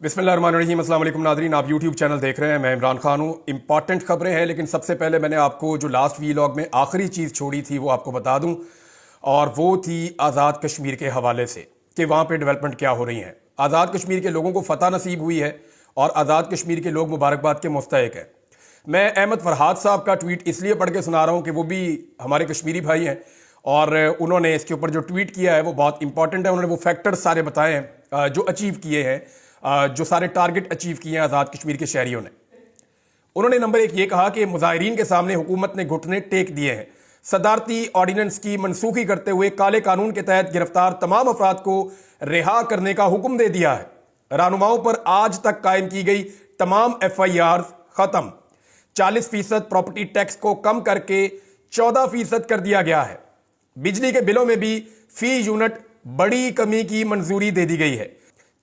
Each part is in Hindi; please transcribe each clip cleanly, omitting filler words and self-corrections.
बिस्मिल्लाहिर्रहमानिर्रहीम। अस्सलाम वालेकुम नादरीन, आप यूट्यूब चैनल देख रहे हैं। मैं इमरान खान हूँ। इंपॉर्टेंट खबरें हैं, लेकिन सबसे पहले मैंने आपको जो लास्ट वीलॉग में आखिरी चीज़ छोड़ी थी वो आपको बता दूं, और वो थी आज़ाद कश्मीर के हवाले से कि वहाँ पे डेवलपमेंट क्या हो रही हैं। आज़ाद कश्मीर के लोगों को फतह नसीब हुई है और आज़ाद कश्मीर के लोग मुबारकबाद के मुस्तहिक हैं। मैं अहमद फरहाद साहब का ट्वीट इसलिए पढ़ के सुना रहा हूँ कि वो भी हमारे कश्मीरी भाई हैं और उन्होंने इसके ऊपर जो ट्वीट किया है वो बहुत इंपॉर्टेंट है। उन्होंने वो फैक्टर्स सारे बताए हैं जो अचीव किए हैं, जो सारे टारगेट अचीव किए हैं आज़ाद कश्मीर के शहरियों ने। उन्होंने नंबर एक ये कहा कि मुजाहिरीन के सामने हुकूमत ने घुटने टेक दिए हैं। सदारती ऑर्डिनेंस की मनसूखी करते हुए काले कानून के तहत गिरफ्तार तमाम अफराद को रिहा करने का हुक्म दे दिया है। रहनुमाओं पर आज तक कायम की गई तमाम FIR खत्म। 40% प्रॉपर्टी टैक्स को कम करके 14% कर दिया गया है। बिजली के बिलों में भी फी यूनिट बड़ी कमी की मंजूरी दे दी गई है।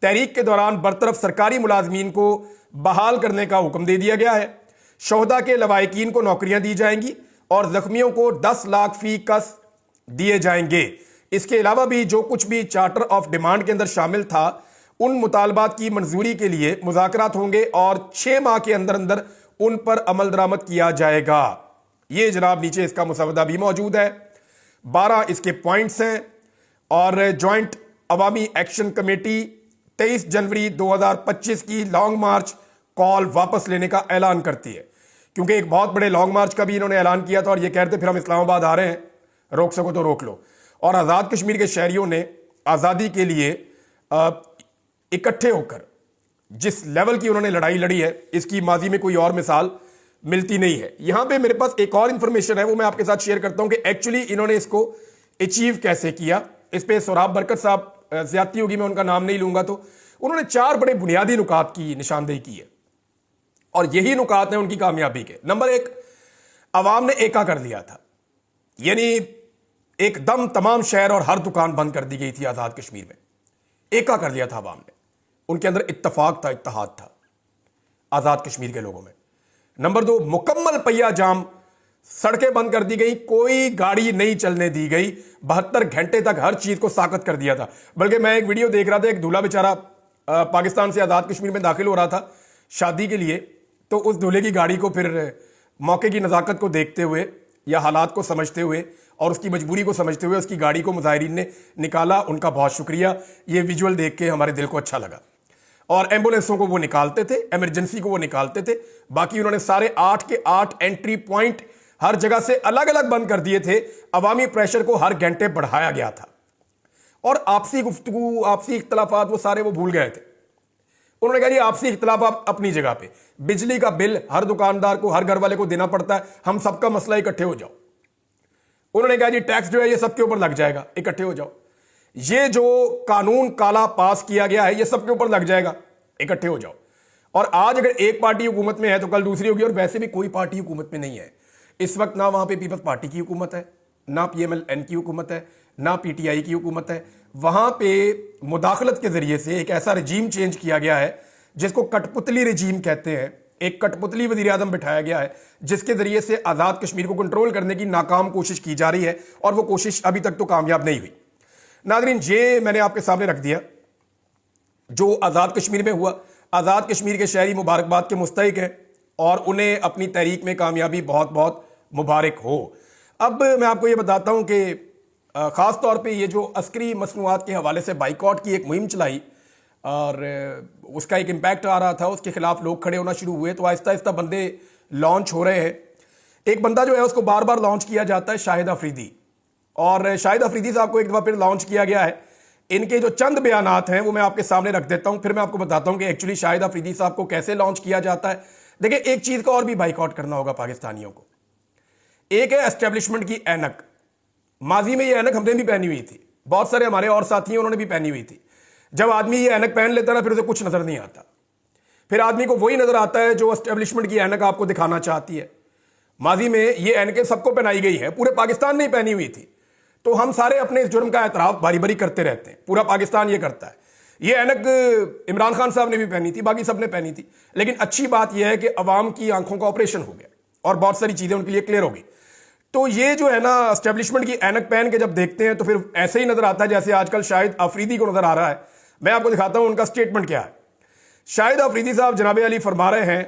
तहरीक के दौरान बरतरफ सरकारी मुलाजमीन को बहाल करने का हुक्म दे दिया गया है। शोहदा के लवाहिकीन को नौकरियां दी जाएंगी और जख्मियों को 10 लाख फी कस दिए जाएंगे। इसके अलावा भी जो कुछ भी चार्टर ऑफ डिमांड के अंदर शामिल था उन मुतालबात की मंजूरी के लिए मुज़ाकरात होंगे और 6 माह के अंदर अंदर उन पर अमल दरामद किया जाएगा। ये जनाब नीचे इसका मुसवदा भी मौजूद है। 12 इसके पॉइंट्स हैं और ज्वाइंट अवामी एक्शन कमेटी 23 जनवरी 2025 की लॉन्ग मार्च कॉल वापस लेने का ऐलान करती है, क्योंकि एक बहुत बड़े लॉन्ग मार्च का भी इन्होंने ऐलान किया था और ये कहते फिर हम इस्लामाबाद आ रहे हैं, रोक सको तो रोक लो। और आज़ाद कश्मीर के शहरियों ने आज़ादी के लिए इकट्ठे होकर जिस लेवल की उन्होंने लड़ाई लड़ी है, इसकी माजी में कोई और मिसाल मिलती नहीं है। यहां पे मेरे पास एक और इंफॉर्मेशन है, वो मैं आपके साथ शेयर करता हूं कि एक्चुअली इन्होंने इसको अचीव कैसे किया। इस पे सोराब बरकत साहब, ज्यादती होगी मैं उनका नाम नहीं लूंगा, तो उन्होंने 4 बड़े बुनियादी नुकात की निशानदेही की है और यही नुकात हैं उनकी कामयाबी के। नंबर 1, अवाम ने एका कर दिया था, यानी एकदम तमाम शहर और हर दुकान बंद कर दी गई थी आज़ाद कश्मीर में। एका कर दिया था अवाम ने, उनके अंदर इत्तफाक था, इत्तेहाद था आज़ाद कश्मीर के लोगों में। नंबर 2, मुकम्मल पहिया जाम, सड़कें बंद कर दी गई, कोई गाड़ी नहीं चलने दी गई। 72 घंटे तक हर चीज को साकत कर दिया था। बल्कि मैं एक वीडियो देख रहा था, एक दूल्हा बेचारा पाकिस्तान से आज़ाद कश्मीर में दाखिल हो रहा था शादी के लिए, तो उस दूल्हे की गाड़ी को फिर मौके की नज़ाकत को देखते हुए या हालात को समझते हुए और उसकी मजबूरी को समझते हुए उसकी गाड़ी को मुजाहिरीन ने निकाला। उनका बहुत शुक्रिया, ये विजुअल देख के हमारे दिल को अच्छा लगा। और एम्बुलेंसों को वो निकालते थे, इमरजेंसी को वो निकालते थे। बाकी उन्होंने सारे 8 के 8 एंट्री पॉइंट हर जगह से अलग अलग बंद कर दिए थे। अवामी प्रेशर को हर घंटे बढ़ाया गया था और आपसी गुफ्तगू, आपसी इख्तलाफात वो सारे वो भूल गए थे। उन्होंने कहा जी आपसी इख्तलाफात अपनी जगह पे, बिजली का बिल हर दुकानदार को, हर घर वाले को देना पड़ता है, हम सबका मसला इकट्ठे हो जाओ। उन्होंने कहा जी टैक्स जो है ये सबके ऊपर लग जाएगा, इकट्ठे हो जाओ। ये जो कानून काला पास किया गया है ये सबके ऊपर लग जाएगा, इकट्ठे हो जाओ। और आज अगर एक पार्टी हुकूमत में है तो कल दूसरी होगी, और वैसे भी कोई पार्टी हुकूमत में नहीं है इस वक्त। ना वहां पे पीपल्स पार्टी की हुकूमत है, ना PMLN की हुकूमत है, ना PTI की हुकूमत है। वहां पे मुदाखलत के जरिए से एक ऐसा रजीम चेंज किया गया है जिसको कठपुतली रजीम कहते हैं। एक कठपुतली वजीर आजम बिठाया गया है जिसके जरिए से आज़ाद कश्मीर को कंट्रोल करने की नाकाम कोशिश की जा रही है और वो कोशिश अभी तक तो कामयाब नहीं हुई। नाज़रीन, ये मैंने आपके सामने रख दिया जो आज़ाद कश्मीर में हुआ। आज़ाद कश्मीर के शहरी मुबारकबाद के मुस्तहिक हैं और उन्हें अपनी तहरीक में कामयाबी बहुत बहुत मुबारक हो। अब मैं आपको ये बताता हूँ कि ख़ास तौर पे ये जो अस्करी मसनूआत के हवाले से बाइकआउट की एक मुहिम चलाई और उसका एक इम्पैक्ट आ रहा था, उसके खिलाफ लोग खड़े होना शुरू हुए, तो आहिस्ता आहिस्ता बंदे लॉन्च हो रहे हैं। एक बंदा जो है उसको बार बार लॉन्च किया जाता है, शाहिद अफरीदी, और शाहिद अफरीदी साहब को एक दफ़ा फिर लॉन्च किया गया है। इनके जो चंद बयानात हैं वो मैं आपके सामने रख देता हूँ, फिर मैं आपको बताता हूँ कि एक्चुअली शाहिद अफरीदी साहब को कैसे लॉन्च किया जाता है। देखिए, एक चीज़ का और भी बाइकआउट करना होगा पाकिस्तानियों को। एक है एस्टेब्लिशमेंट की ऐनक। माजी में ये ऐनक हमने भी पहनी हुई थी, बहुत सारे हमारे और साथी उन्होंने भी पहनी हुई थी। जब आदमी ये ऐनक पहन लेता ना फिर उसे कुछ नजर नहीं आता, फिर आदमी को वही नजर आता है जो एस्टेब्लिशमेंट की ऐनक आपको दिखाना चाहती है। माजी में ये ऐनकें सबको पहनाई गई है, पूरे पाकिस्तान ने पहनी हुई थी, तो हम सारे अपने इस जुर्म का एतराफ बारी बारी करते रहते हैं, पूरा पाकिस्तान ये करता है। ये ऐनक इमरान खान साहब ने भी पहनी थी, बाकी सबने पहनी थी, लेकिन अच्छी बात यह है कि अवाम की आंखों का ऑपरेशन हो गया और बहुत सारी चीजें उनके लिए क्लियर हो गई। तो ये जो है ना एस्टेब्लिशमेंट की ऐनक पहन के जब देखते हैं तो फिर ऐसे ही नजर आता है जैसे आजकल शाहिद अफरीदी को नजर आ रहा है। मैं आपको दिखाता हूं उनका स्टेटमेंट क्या है। शाहिद अफरीदी साहब जनाब अली फरमा रहे हैं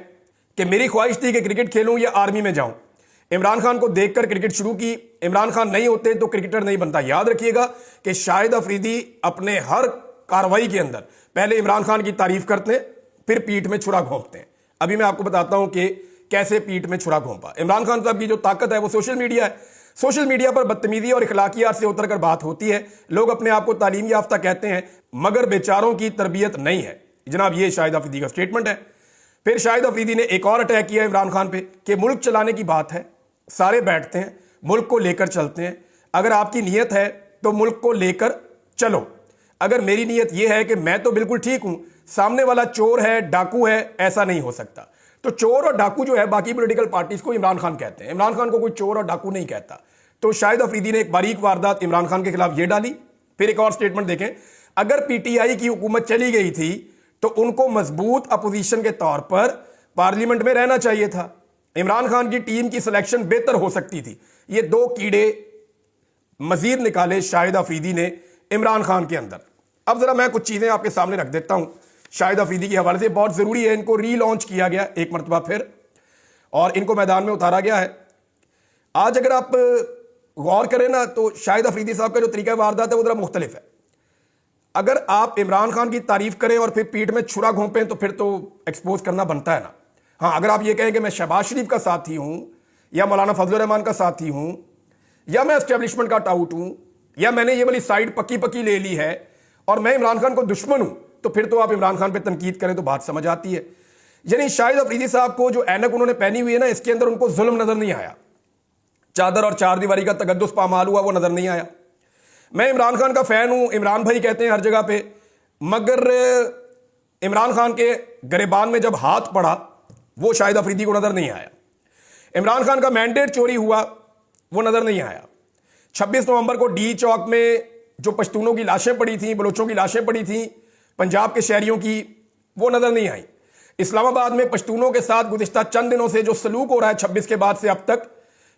कि मेरी ख्वाहिश थी कि क्रिकेट खेलूं या आर्मी में जाऊं। इमरान खान को देखकर क्रिकेट शुरू की। इमरान खान नहीं होते तो क्रिकेटर नहीं बनता। याद रखिएगा कि शाहिद अफरीदी अपने हर कार्रवाई के अंदर पहले इमरान खान की तारीफ करते हैं, फिर पीठ में छुरा घोंपते हैं। अभी मैं आपको बताता हूं कि कैसे पीठ में छुरा घोंपा। इमरान खान साहब की जो ताकत है वो सोशल मीडिया है। सोशल मीडिया पर बदतमीजी और इखलाकियात से उतरकर बात होती है। लोग अपने आप को तालीम याफ्ता कहते हैं मगर बेचारों की तरबियत नहीं है। जनाब ये शाहिद अफरीदी का स्टेटमेंट है। फिर शाहिद अफरीदी ने एक और अटैक किया इमरान खान पे कि मुल्क चलाने की बात है, सारे बैठते हैं, मुल्क को लेकर चलते हैं। अगर आपकी नीयत है तो मुल्क को लेकर चलो। अगर मेरी नीयत यह है कि मैं तो बिल्कुल ठीक हूं, सामने वाला चोर है, डाकू है, ऐसा नहीं हो सकता। तो चोर और डाकू जो है बाकी पॉलिटिकल पार्टीज को इमरान खान कहते हैं। इमरान खान को कोई चोर और डाकू नहीं कहता। तो शाहिद अफरीदी ने एक बारीक वारदात इमरान खान के खिलाफ ये डाली। फिर एक और स्टेटमेंट देखें, अगर पीटीआई की हुकूमत चली गई थी तो उनको मजबूत अपोजिशन के तौर पर पार्लियामेंट में रहना चाहिए था। इमरान खान की टीम की सिलेक्शन बेहतर हो सकती थी। ये दो कीड़े मजीद निकाले शाहिद अफरीदी ने इमरान खान के अंदर। अब जरा मैं कुछ चीजें आपके सामने रख देता हूं शाहिद अफरीदी के हवाले से, बहुत जरूरी है। इनको रीलॉन्च किया गया एक मरतबा फिर और इनको मैदान में उतारा गया है। आज अगर आप गौर करें ना तो शाहिद अफरीदी साहब का जो तरीका वारदात है वो जरा मुख्तलिफ है। अगर आप इमरान खान की तारीफ करें और फिर पीठ में छुरा घोंपें तो फिर तो एक्सपोज करना बनता है ना। हाँ, अगर आप ये कहें कि मैं शहबाज शरीफ का साथी हूं या मौलाना फजल रहमान का साथी हूं या मैं एस्टेब्लिशमेंट का टाउट हूं या मैंने ये वाली साइड पक्की पक्की ले ली है और मैं इमरान खान को दुश्मन हूं, तो फिर तो आप इमरान खान पर तनकीद करें तो बात समझ आती है। यानी शाहिद अफरीदी साहब को जो ऐनक उन्होंने पहनी हुई है ना, इसके अंदर उनको जुल्म नजर नहीं आया। चादर और चार दीवारी का तगद्दुस पामाल हुआ वो नजर नहीं आया। मैं इमरान खान का फैन हूं, इमरान भाई कहते हैं हर जगह पे, मगर इमरान खान के गिरबान में जब हाथ पड़ा वो शाहिद अफरीदी को नजर नहीं आया। इमरान खान का मैंडेट चोरी हुआ वो नजर नहीं आया। 26 नवंबर को डी चौक में जो पश्तूनों की लाशें पड़ी थी, बलोचों की लाशें पड़ी थी, पंजाब के शहरियों की, वो नजर नहीं आई। इस्लामाबाद में पश्तूनों के साथ गुज़िश्ता चंद दिनों से जो सलूक हो रहा है 26 के बाद से अब तक,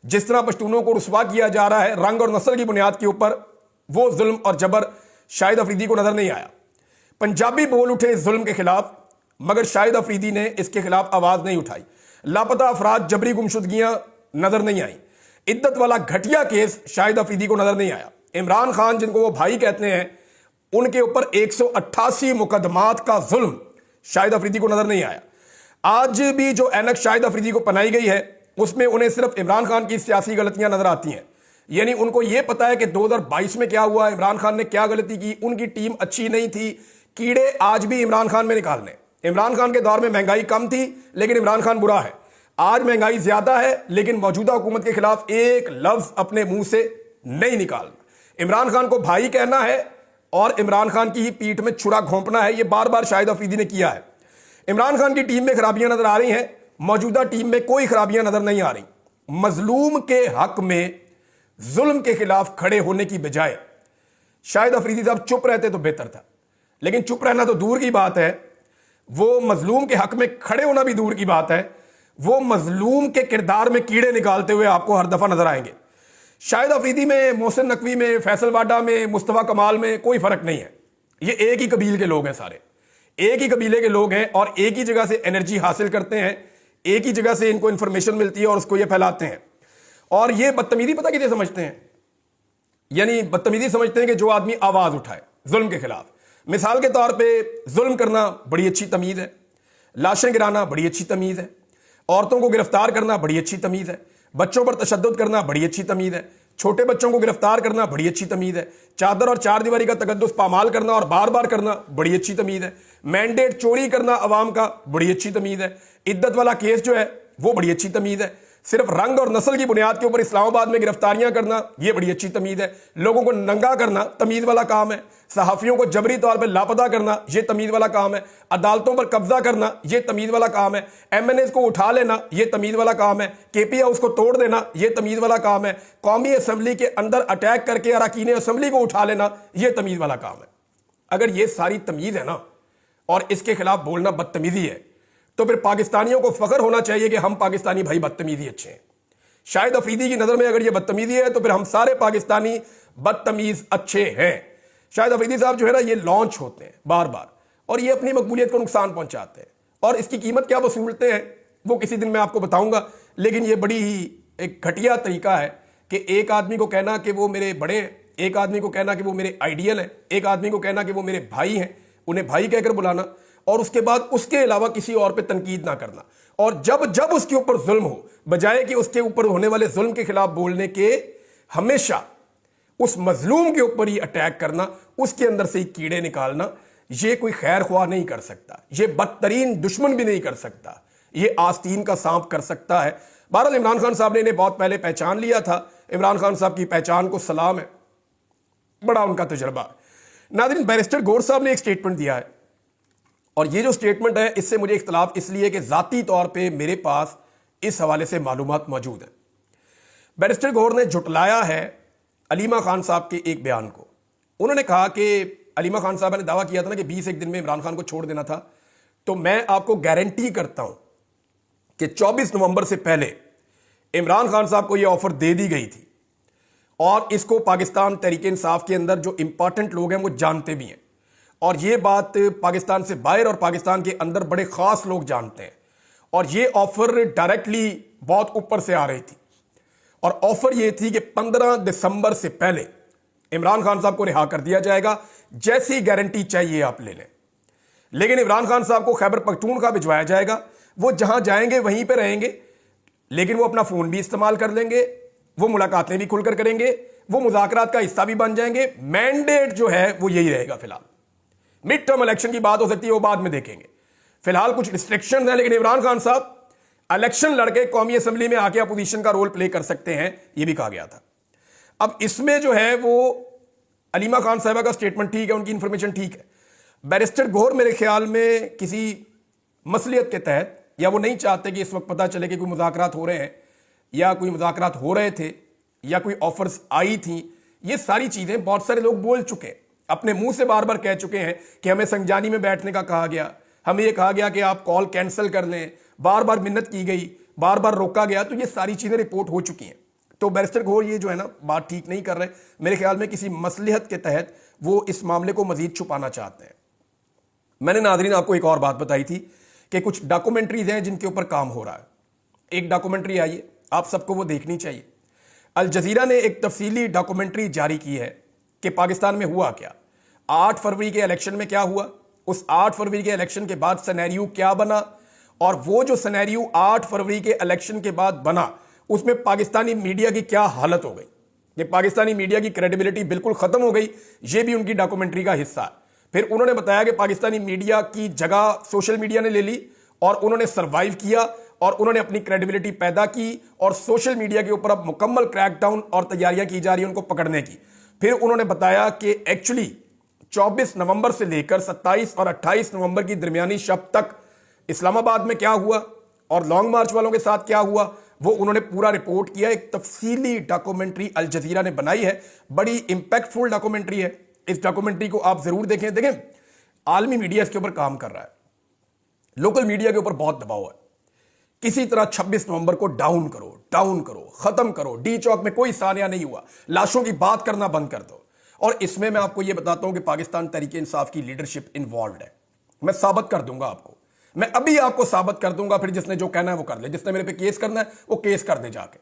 जिस तरह पश्तूनों को रुस्वा किया जा रहा है रंग और नस्ल की बुनियाद के ऊपर, वो जुल्म और जबर शाहिद अफरीदी को नजर नहीं आया। पंजाबी बोल उठे इस जुल्म के खिलाफ, मगर शाहिद अफरीदी ने इसके खिलाफ आवाज नहीं उठाई। लापता अफराद, जबरी गुमशुदगियां नजर नहीं आई। इद्दत वाला घटिया केस शाहिद अफरीदी को नजर नहीं आया। इमरान खान जिनको वो भाई कहते हैं, उनके ऊपर 188 मुकदमात का जुल्म शाहिद अफरीदी को नजर नहीं आया। आज भी जो ऐनक शाहिद अफरीदी को पहनाई गई है उसमें उन्हें सिर्फ इमरान खान की सियासी गलतियां नजर आती हैं। यानी उनको यह पता है कि 2022 में क्या हुआ, इमरान खान ने क्या गलती की, उनकी टीम अच्छी नहीं थी। कीड़े आज भी इमरान खान में निकालने। इमरान खान के दौर में महंगाई कम थी लेकिन इमरान खान बुरा है। आज महंगाई ज्यादा है लेकिन मौजूदा हुकूमत के खिलाफ एक लफ्ज अपने मुंह से नहीं निकालना। इमरान खान को भाई कहना है और इमरान खान की ही पीठ में छुरा घोंपना है। यह बार बार शाहिद अफरीदी ने किया है। इमरान खान की टीम में खराबियां नजर आ रही हैं, मौजूदा टीम में कोई खराबियां नजर नहीं आ रही। मजलूम के हक में जुल्म के खिलाफ खड़े होने की बजाय शाहिद अफरीदी साहब चुप रहते तो बेहतर था। लेकिन चुप रहना तो दूर की बात है, वो मजलूम के हक में खड़े होना भी दूर की बात है। वो मजलूम के किरदार में कीड़े निकालते हुए आपको हर दफा नजर आएंगे। शाहिद अफरीदी में, मोहसिन नकवी में, फैसल वाडा में, मुस्तफा कमाल में कोई फर्क नहीं है। ये एक ही कबील के लोग हैं, सारे एक ही कबीले के लोग हैं और एक ही जगह से एनर्जी हासिल करते हैं, एक ही जगह से इनको इंफॉर्मेशन मिलती है और उसको ये फैलाते हैं। और ये बदतमीजी पता किसे समझते हैं? यानी बदतमीजी समझते हैं कि जो आदमी आवाज उठाए जुल्म के खिलाफ। मिसाल के तौर पे जुल्म करना बड़ी अच्छी तमीज है, लाशें गिराना बड़ी अच्छी तमीज है, औरतों को गिरफ्तार करना बड़ी अच्छी तमीज है, बच्चों पर तशद्दुद करना बड़ी अच्छी तमीज है, छोटे बच्चों को गिरफ्तार करना बड़ी अच्छी तमीज है, चादर और चार दीवारी का तकद्दुस पामाल करना और बार बार करना बड़ी अच्छी तमीज है, मैंडेट चोरी करना अवाम का बड़ी अच्छी तमीज है, इद्दत वाला केस जो है वो बड़ी अच्छी तमीज है, सिर्फ रंग और नस्ल की बुनियाद के ऊपर इस्लामाबाद में गिरफ्तारियां करना यह बड़ी अच्छी तमीज है, लोगों को नंगा करना तमीज वाला काम है, सहाफियों को जबरी तौर पर लापता करना यह तमीज वाला काम है, अदालतों पर कब्जा करना यह तमीज वाला काम है, एमएनएस को उठा लेना यह तमीज वाला काम है, केपी हाउस को तोड़ देना यह तमीज वाला काम है, कौमी असम्बली के अंदर अटैक करके अरकान असम्बली को उठा लेना यह तमीज वाला काम है। अगर यह सारी तमीज है ना और इसके खिलाफ बोलना बदतमीजी है, तो फिर पाकिस्तानियों को फख्र होना चाहिए कि हम पाकिस्तानी भाई बदतमीजी अच्छे हैं। शाहिद अफरीदी की नजर में अगर ये बदतमीजी है तो फिर हम सारे पाकिस्तानी बदतमीज अच्छे हैं। शाहिद अफरीदी साहब जो है ना, ये लॉन्च होते हैं बार बार और ये अपनी मकबूलियत को नुकसान पहुंचाते हैं। और इसकी कीमत क्या वसूलते हैं वो किसी दिन मैं आपको बताऊंगा, लेकिन ये बड़ी ही एक घटिया तरीका है कि एक आदमी को कहना कि वो मेरे बड़े हैं, एक आदमी को कहना कि वो मेरे आइडियल हैं, एक आदमी को कहना कि वो मेरे भाई हैं, उन्हें भाई कहकर बुलाना, और उसके बाद उसके अलावा किसी और पे तनकीद ना करना। और जब जब उसके ऊपर जुल्म हो, बजाय कि उसके ऊपर होने वाले जुल्म के खिलाफ बोलने के, हमेशा उस मजलूम के ऊपर ही अटैक करना, उसके अंदर से ही कीड़े निकालना, ये कोई खैर ख्वाह नहीं कर सकता, ये बदतरीन दुश्मन भी नहीं कर सकता, ये आस्तीन का सांप कर सकता है। बहरहाल इमरान खान साहब ने इन्हें बहुत पहले पहचान लिया था। इमरान खान साहब की पहचान को सलाम है, बड़ा उनका तजर्बा है। नाज़रीन, बैरिस्टर गौर साहब ने एक स्टेटमेंट दिया है, और ये जो स्टेटमेंट है इससे मुझे इख्तलाफ इसलिए कि ज़ाती तौर पे मेरे पास इस हवाले से मालूमात मौजूद है। बैरिस्टर गौर ने झुटलाया है अलीमा खान साहब के एक बयान को। उन्होंने कहा कि अलीमा खान साहब ने दावा किया था ना कि 20 एक दिन में इमरान खान को छोड़ देना था, तो मैं आपको गारंटी करता हूं कि 24 नवंबर से पहले इमरान खान साहब को यह ऑफर दे दी गई थी, और इसको पाकिस्तान तहरीक इंसाफ के अंदर जो इंपॉर्टेंट लोग हैं वो जानते भी हैं, और ये बात पाकिस्तान से बाहर और पाकिस्तान के अंदर बड़े खास लोग जानते हैं। और ये ऑफर डायरेक्टली बहुत ऊपर से आ रही थी, और ऑफर ये थी कि 15 दिसंबर से पहले इमरान खान साहब को रिहा कर दिया जाएगा, जैसी गारंटी चाहिए आप ले लें। लेकिन इमरान खान साहब को खैबर पख्तूनख्वा भिजवाया जाएगा, वो जहां जाएंगे वहीं पे रहेंगे, लेकिन वो अपना फोन भी इस्तेमाल कर लेंगे, वो मुलाकातें भी खुलकर करेंगे, वो मुज़ाकरात का हिस्सा भी बन जाएंगे। मैंडेट जो है वो यही रहेगा। फिलहाल मिड टर्म इलेक्शन की बात हो सकती है, वो बाद में देखेंगे। फिलहाल कुछ रिस्ट्रिक्शन है, लेकिन इमरान खान साहब इलेक्शन लड़के कौमी असेंबली में आके अपोजिशन का रोल प्ले कर सकते हैं, ये भी कहा गया था। अब इसमें जो है वो अलीमा खान साहबा का स्टेटमेंट ठीक है, उनकी इंफॉर्मेशन ठीक है। बैरिस्टर गौर मेरे ख्याल में किसी मसलियत के तहत, या वो नहीं चाहते कि इस वक्त पता चले कि कोई मुज़ाकरात हो रहे हैं, या कोई मुज़ाकरात हो रहे थे, या कोई ऑफर्स आई थी। ये सारी चीज़ें बहुत सारे लोग बोल चुके हैं, अपने मुंह से बार बार कह चुके हैं कि हमें संजानी में बैठने का कहा गया, हमें यह कहा गया कि आप कॉल कैंसिल कर लें, बार बार मिन्नत की गई, बार बार रोका गया। तो ये सारी चीज़ें रिपोर्ट हो चुकी हैं। तो बैरिस्टर गौर ये जो है ना बात ठीक नहीं कर रहे। मेरे ख्याल में किसी मसलिहत के तहत वो इस मामले को मजीद छुपाना चाहते हैं। मैंने नाज़रीन आपको एक और बात बताई थी कि कुछ डॉक्यूमेंट्रीज हैं जिनके ऊपर काम हो रहा है। एक डॉक्यूमेंट्री आई है, आप सबको वो देखनी चाहिए। अल जजीरा ने एक तफसीली डॉक्यूमेंट्री जारी की है कि पाकिस्तान में हुआ क्या, 8 फरवरी के इलेक्शन में क्या हुआ, उस 8 फरवरी के इलेक्शन के बाद सिनेरियो क्या बना, और वो जो सिनेरियो 8 फरवरी के इलेक्शन के बाद बना उसमें पाकिस्तानी मीडिया की क्या हालत हो गई, कि पाकिस्तानी मीडिया की क्रेडिबिलिटी बिल्कुल खत्म हो गई। ये भी उनकी डॉक्यूमेंट्री का हिस्सा है। फिर उन्होंने बताया कि पाकिस्तानी मीडिया की जगह सोशल मीडिया ने ले ली, और उन्होंने सर्वाइव किया, और उन्होंने अपनी क्रेडिबिलिटी पैदा की, और सोशल मीडिया के ऊपर अब मुकम्मल क्रैकडाउन और तैयारियां की जा रही हैं उनको पकड़ने की। फिर उन्होंने बताया कि एक्चुअली 24 नवंबर से लेकर 27 और 28 नवंबर की दरमियानी शब तक इस्लामाबाद में क्या हुआ और लॉन्ग मार्च वालों के साथ क्या हुआ, वो उन्होंने पूरा रिपोर्ट किया। एक तफसीली डॉक्यूमेंट्री अल जजीरा ने बनाई है, बड़ी इंपैक्टफुल डॉक्यूमेंट्री है। इस डॉक्यूमेंट्री को आप जरूर देखें। आलमी मीडिया इसके ऊपर काम कर रहा है, लोकल मीडिया के ऊपर बहुत दबाव है। किसी तरह 26 नवंबर को डाउन करो, खत्म करो। डी चौक में कोई सानिया नहीं हुआ, लाशों की बात करना बंद कर दो। और इसमें मैं आपको यह बताता हूं कि पाकिस्तान तहरीक इंसाफ की लीडरशिप इन्वॉल्व है। मैं साबित कर दूंगा आपको, मैं अभी आपको साबित कर दूंगा। फिर जिसने जो कहना है वो कर ले, जिसने मेरे पे केस करना है वो केस कर दे जाके।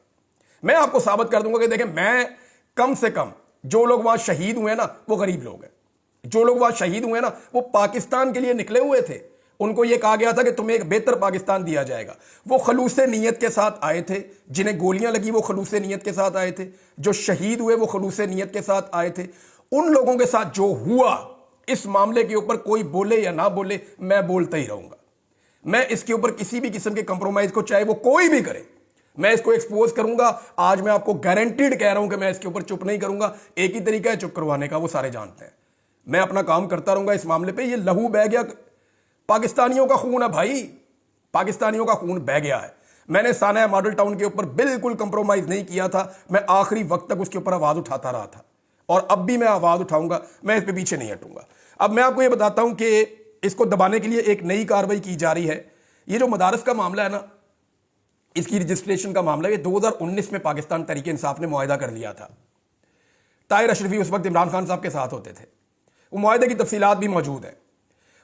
मैं आपको साबित कर दूंगा कि देखें, मैं कम से कम जो लोग वहां शहीद हुए ना वो गरीब लोग हैं। जो लोग वहां शहीद हुए ना वो पाकिस्तान के लिए निकले हुए थे। उनको यह कहा गया था कि तुम्हें एक बेहतर पाकिस्तान दिया जाएगा। वो खलूसे नीयत के साथ आए थे, जिन्हें गोलियां लगी वो खलूसे नीयत के साथ आए थे, जो शहीद हुए वो खलूसे नीयत के साथ आए थे। उन लोगों के साथ जो हुआ, इस मामले के ऊपर कोई बोले या ना बोले, मैं बोलता ही रहूंगा। मैं इसके ऊपर किसी भी किस्म के कंप्रोमाइज को, चाहे वो कोई भी करे, मैं इसको एक्सपोज करूंगा। आज मैं आपको गारंटीड कह रहा हूं कि मैं इसके ऊपर चुप नहीं करूंगा। एक ही तरीका है चुप करवाने का, वो सारे जानते हैं। मैं अपना काम करता रहूंगा इस मामले पे। ये लहू बह गया, पाकिस्तानियों का खून है भाई, पाकिस्तानियों का खून बह गया है। मैंने साना मॉडल टाउन के ऊपर बिल्कुल कंप्रोमाइज नहीं किया था। मैं आखिरी वक्त तक उसके ऊपर आवाज उठाता रहा था, और अब भी मैं आवाज उठाऊंगा। मैं इस पे पीछे नहीं हटूंगा। अब मैं आपको यह बताता हूं कि इसको दबाने के लिए एक नई कार्रवाई की जा रही है। ये जो मदारस का मामला है ना, इसकी रजिस्ट्रेशन का मामला, ये 2019 में पाकिस्तान तहरीक इंसाफ ने मुआहिदा कर लिया था। ताहिर अशरफी उस वक्त इमरान खान साहब के साथ होते थे। वो मुआहिदे की तफसीलात भी मौजूद है।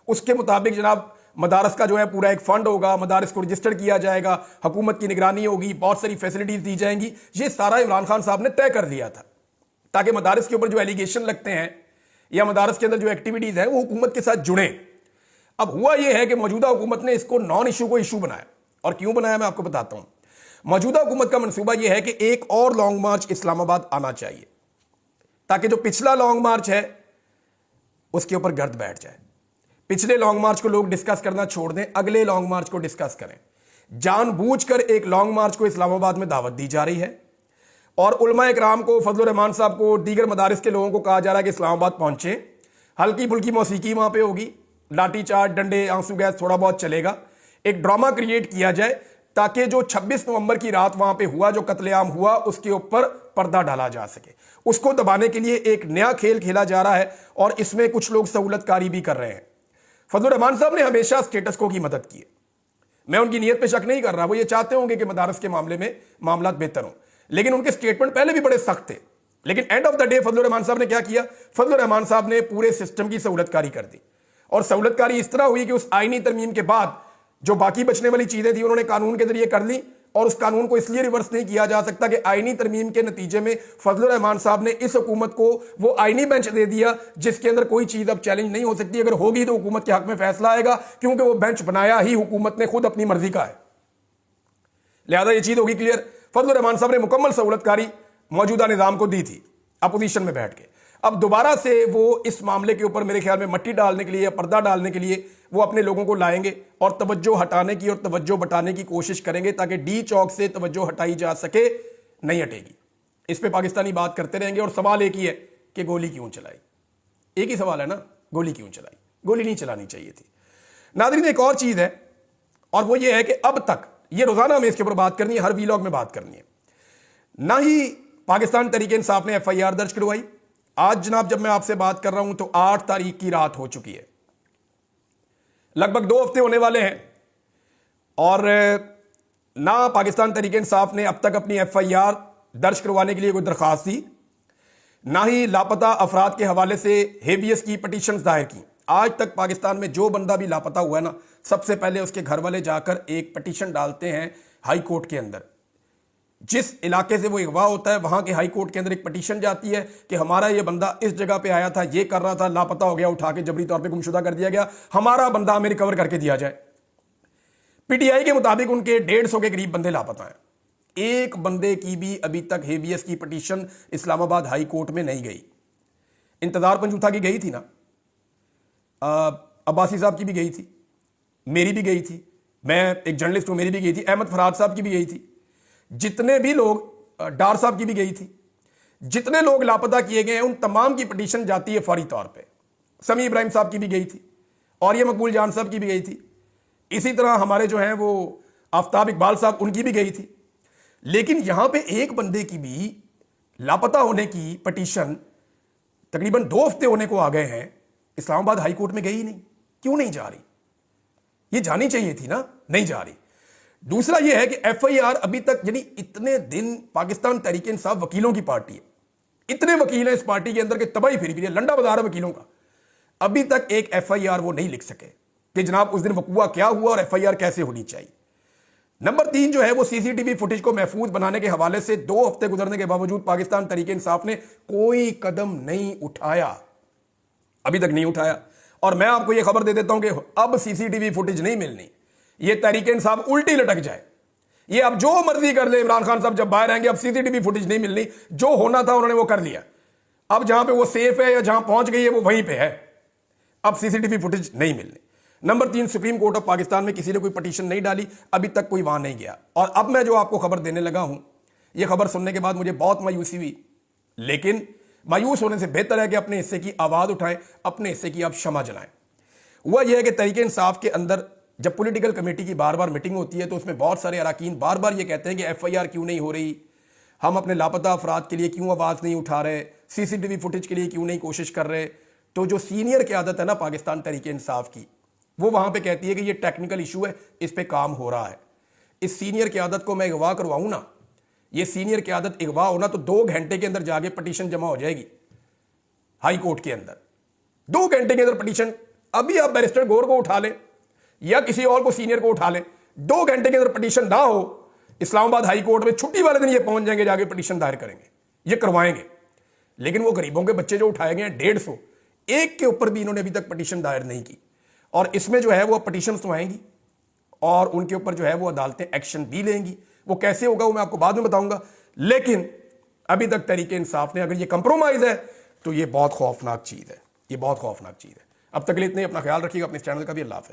उसके मुताबिक जनाब मदारस का जो है पूरा एक फंड होगा, मदारस को रजिस्टर किया जाएगा, हुकूमत की निगरानी होगी, बहुत सारी फैसिलिटीज दी जाएंगी। ये सारा इमरान खान साहब ने तय कर दिया था ताकि मदारस के ऊपर जो एलिगेशन लगते हैं या मदारस के अंदर जो एक्टिविटीज है वो हुकूमत के साथ जुड़े। अब हुआ यह है कि मौजूदा हुकूमत ने इसको नॉन इशू को इशू बनाया, और क्यों बनाया मैं आपको बताता हूं। मौजूदा हुकूमत का मंसूबा यह है कि एक और लॉन्ग मार्च इस्लामाबाद आना चाहिए ताकि जो पिछला लॉन्ग मार्च है उसके ऊपर गर्द बैठ जाए। पिछले लॉन्ग मार्च को लोग डिस्कस करना छोड़ दें, अगले लॉन्ग मार्च को डिस्कस करें। जानबूझकर एक लॉन्ग मार्च को इस्लामाबाद में दावत दी जा रही है और उलमा इकराम को, फजलुर रहमान साहब को, दीगर मदारिस के लोगों को कहा जा रहा है कि इस्लामाबाद पहुंचे। हल्की फुल्की मौसीकी वहां पे होगी, लाठी चार्ज, डंडे, आंसू गैस थोड़ा बहुत चलेगा। एक ड्रामा क्रिएट किया जाए ताकि जो 26 नवंबर की रात वहां पे हुआ, जो कत्लेआम हुआ, उसके ऊपर पर्दा डाला जा सके। उसको दबाने के लिए एक नया खेल खेला जा रहा है और इसमें कुछ लोग सहूलतकारी भी कर रहे हैं। फजलुर रहमान साहब ने हमेशा स्टेटस को की मदद की है, मैं उनकी नीयत पे शक नहीं कर रहा, वो ये चाहते होंगे कि मदारस के मामले में मामला बेहतर हो, लेकिन उनके स्टेटमेंट पहले भी बड़े सख्त थे। लेकिन end of the day Fazlur Rahman साहब ने क्या किया? फजलुर रहमान साहब ने पूरे सिस्टम की सहूलतकारी कर दी, और सहूलतकारी इस तरह हुई कि उस आईनी तरमीम के बाद जो बाकी बचने वाली चीजें थी उन्होंने कानून के जरिए कर ली, और उस कानून को इसलिए रिवर्स नहीं किया जा सकता कि आईनी तरमीम के नतीजे में फजलुर रहमान साहब ने इस हुकूमत को वो आईनी बेंच दे दिया जिसके अंदर कोई चीज अब चैलेंज नहीं हो सकती। अगर होगी तो हुकूमत के हक में फैसला आएगा, क्योंकि वो बेंच बनाया ही हुकूमत ने खुद अपनी मर्जी का है। लिहाजा ये चीज होगी क्लियर। फजलुर रहमान साहब ने मुकम्मल सहूलतकारी मौजूदा निजाम को दी थी अपोजिशन में बैठ के। अब दोबारा से वो इस मामले के ऊपर मेरे ख्याल में मट्टी डालने के लिए या पर्दा डालने के लिए वो अपने लोगों को लाएंगे और तवज्जो हटाने की और तवज्जो बटाने की कोशिश करेंगे ताकि डी चौक से तवज्जो हटाई जा सके। नहीं हटेगी, इस पे पाकिस्तानी बात करते रहेंगे। और सवाल एक ही है कि गोली क्यों चलाई? एक ही सवाल है ना, गोली क्यों चलाई? गोली नहीं चलानी चाहिए थी। नाज़रीन, एक और चीज है, और वो ये है कि अब तक, ये रोजाना हमें इसके ऊपर बात करनी है, हर वीलॉग में बात करनी है, ना ही पाकिस्तान तहरीक इंसाफ ने FIR दर्ज करवाई। आज जनाब जब मैं आपसे बात कर रहा हूं तो 8 तारीख की रात हो चुकी है, लगभग 2 हफ्ते होने वाले हैं, और ना पाकिस्तान तहरीक इंसाफ ने अब तक अपनी FIR दर्ज करवाने के लिए कोई दरखास्त दी, ना ही लापता अफराद के हवाले से हेबियस की पटिशन दायर की। आज तक पाकिस्तान में जो बंदा भी लापता हुआ है ना, सबसे पहले उसके घर वाले जाकर एक पटिशन डालते हैं हाई कोर्ट के अंदर। जिस इलाके से वो अगवा होता है वहां के हाई कोर्ट के अंदर एक पटिशन जाती है कि हमारा ये बंदा इस जगह पे आया था, ये कर रहा था, लापता हो गया, उठा के जबरी तौर पे गुमशुदा कर दिया गया, हमारा बंदा हमें रिकवर करके दिया जाए। PTI के मुताबिक उनके 150 के करीब बंदे लापता हैं। एक बंदे की भी अभी तक हेबियस की पटिशन इस्लामाबाद हाई कोर्ट में नहीं गई। इंतजार पंजूथा की गई थी ना, अब्बासी साहब की भी गई थी, मेरी भी गई थी, मैं एक जर्नलिस्ट हूं, मेरी भी गई थी, अहमद फराद साहब की भी गई थी, जितने भी लोग, डार साहब की भी गई थी, जितने लोग लापता किए गए हैं उन तमाम की पटिशन जाती है फौरी तौर पे। समी इब्राहिम साहब की भी गई थी, और ये मकबूल जान साहब की भी गई थी, इसी तरह हमारे जो हैं वो आफ्ताब इकबाल साहब, उनकी भी गई थी। लेकिन यहां पे एक बंदे की भी लापता होने की पटिशन तकरीबन 2 हफ्ते होने को आ गए हैं, इस्लामाबाद हाई कोर्ट में गई नहीं। क्यों नहीं जा रही? ये जानी चाहिए थी ना, नहीं जा रही। दूसरा यह है कि FIR अभी तक, यानी इतने दिन पाकिस्तान तहरीक इंसाफ वकीलों की पार्टी है, इतने वकील हैं इस पार्टी के अंदर के तबाही फिर भी लंडा बाजार है वकीलों का, अभी तक एक FIR वो नहीं लिख सके कि जनाब उस दिन वकूआ क्या हुआ और FIR कैसे होनी चाहिए। नंबर 3 जो है वो CCTV फुटेज को महफूज बनाने के हवाले से 2 हफ्ते गुजरने के बावजूद पाकिस्तान तहरीक इंसाफ ने कोई कदम नहीं उठाया, अभी तक नहीं उठाया। और मैं आपको यह खबर दे देता हूं कि अब CCTV फुटेज नहीं मिलनी, ये तहरीक इंसाफ उल्टी लटक जाए, ये अब जो मर्जी कर ले, इमरान खान साहब जब बाहर आएंगे अब CCTV फुटेज नहीं मिलनी, जो होना था उन्होंने वो कर लिया। अब जहां पे वो सेफ है या जहां पहुंच गई है वो वहीं पे है, अब CCTV फुटेज नहीं मिलनी। Number 3, supreme court of Pakistan में किसी ने कोई पटिशन नहीं डाली, अभी तक कोई वहां नहीं गया। और अब मैं जो आपको खबर देने लगा हूं, यह खबर सुनने के बाद मुझे बहुत मायूसी हुई, लेकिन मायूस होने से बेहतर है कि अपने हिस्से की आवाज उठाएं, अपने हिस्से की आप क्षमा जलाएं। हुआ यह है कि तहरीक इंसाफ के अंदर जब पॉलिटिकल कमेटी की बार बार मीटिंग होती है तो उसमें बहुत सारे अरकान बार बार ये कहते हैं कि FIR क्यों नहीं हो रही, हम अपने लापता अफराद के लिए क्यों आवाज़ नहीं उठा रहे, CCTV फुटेज के लिए क्यों नहीं कोशिश कर रहे। तो जो सीनियर क़यादत है ना पाकिस्तान तहरीक इंसाफ की, वो वहाँ पे कहती है कि ये टेक्निकल इशू है, इस पर काम हो रहा है। इस सीनियर क़यादत को मैं अगवा करवाऊँ ना, ये सीनियर क़यादत अगवा होना तो 2 घंटे के अंदर जाके पटिशन जमा हो जाएगी हाई कोर्ट के अंदर। 2 घंटे के अंदर पटिशन अभी आप बैरिस्टर गौर को उठा लें या किसी और को सीनियर को उठा लें, 2 घंटे के अंदर पिटीशन ना हो, इस्लामाबाद हाई कोर्ट में छुट्टी वाले दिन ये पहुंच जाएंगे, जाके पिटीशन दायर करेंगे, ये करवाएंगे। लेकिन वो गरीबों के बच्चे जो उठाए गए हैं 150, एक के ऊपर भी इन्होंने अभी तक पिटीशन दायर नहीं की। और इसमें जो है वो पिटीशन तो आएंगी और उनके ऊपर जो है वो अदालतें एक्शन भी लेंगी। वो कैसे होगा वो मैं आपको बाद में बताऊंगा। लेकिन अभी तक तहरीक इंसाफ ने, अगर ये कंप्रोमाइज है तो ये बहुत खौफनाक चीज है, ये बहुत खौफनाक चीज है। अब तक के लिए इतने, अपना ख्याल रखिएगा, अपने चैनल का भी। अल्लाह हाफ़िज़।